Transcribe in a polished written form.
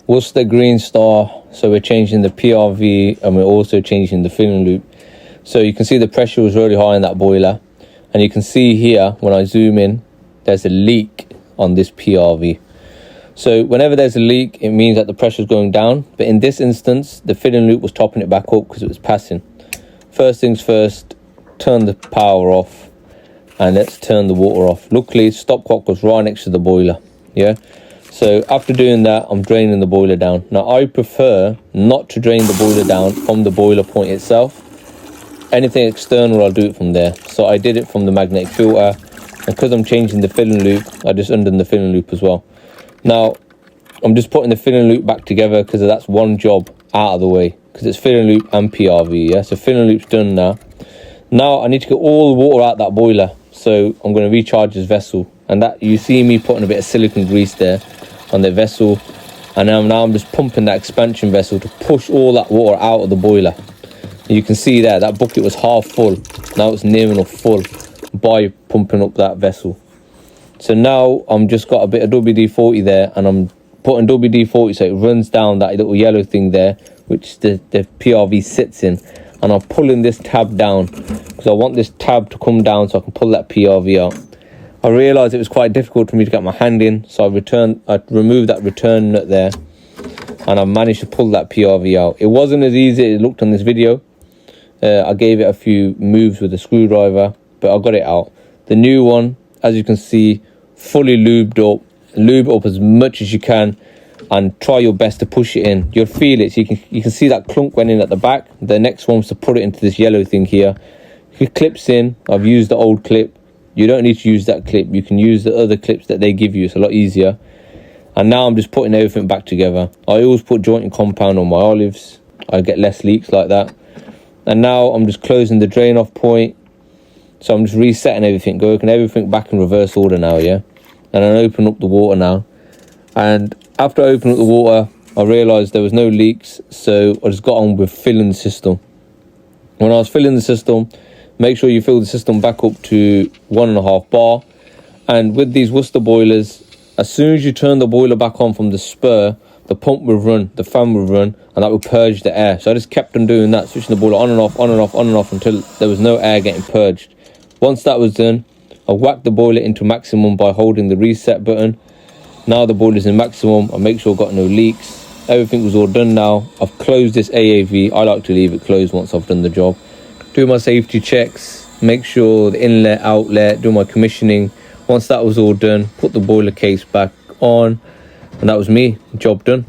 Worcester Greenstar. So we're changing the PRV and we're also changing the filling loop. So you can see the pressure was really high in that boiler, and you can see here when I zoom in, there's a leak on this PRV. So whenever there's a leak, it means that the pressure is going down. But in this instance, the filling loop was topping it back up because it was passing. First things first, turn the power off, and let's turn the water off. Luckily, stopcock was right next to the boiler. Yeah. So after doing that, I'm draining the boiler down. Now I prefer not to drain the boiler down from the boiler point itself. Anything external, I'll do it from there. So I did it from the magnetic filter, and because I'm changing the filling loop, I just undone the filling loop as well. Now I'm just putting the filling loop back together because that's one job out of the way, because it's filling loop and PRV. Yeah, so filling loop's done now. Now I need to get all the water out that boiler, so I'm going to recharge this vessel, and that you see me putting a bit of silicone grease there on the vessel, and now I'm just pumping that expansion vessel to push all that water out of the boiler. You can see there that bucket was half full, now it's near enough full by pumping up that vessel. So now I'm just got a bit of WD-40 there, and I'm putting WD-40 so it runs down that little yellow thing there, which the PRV sits in, and I'm pulling this tab down because I want this tab to come down so I can pull that PRV out. I realized it was quite difficult for me to get my hand in, so I removed that return nut there, and I managed to pull that PRV out. It wasn't as easy as it looked on this video. I gave it a few moves with a screwdriver, but I got it out. The new one, as you can see, fully lubed up. Lube up as much as you can and try your best to push it in. You'll feel it. So you can see that clunk went in at the back. The next one's to put it into this yellow thing here. It clips in. I've used the old clip. You don't need to use that clip. You can use the other clips that they give you. It's a lot easier. And now I'm just putting everything back together. I always put jointing compound on my olives. I get less leaks like that. And now I'm just closing the drain off point. So I'm just resetting everything, working everything back in reverse order now, yeah? And I open up the water now. And after I opened up the water, I realised there was no leaks, so I just got on with filling the system. When I was filling the system, make sure you fill the system back up to 1.5 bar. And with these Worcester boilers, as soon as you turn the boiler back on from the spur, the pump will run, the fan will run, and that will purge the air. So I just kept on doing that, switching the boiler on and off, on and off, on and off, until there was no air getting purged. Once that was done, I whacked the boiler into maximum by holding the reset button. Now the boiler's in maximum. I make sure I've got no leaks. Everything was all done now. I've closed this AAV. I like to leave it closed once I've done the job. Do my safety checks, make sure the inlet, outlet, do my commissioning. Once that was all done, put the boiler case back on, and that was me. Job done.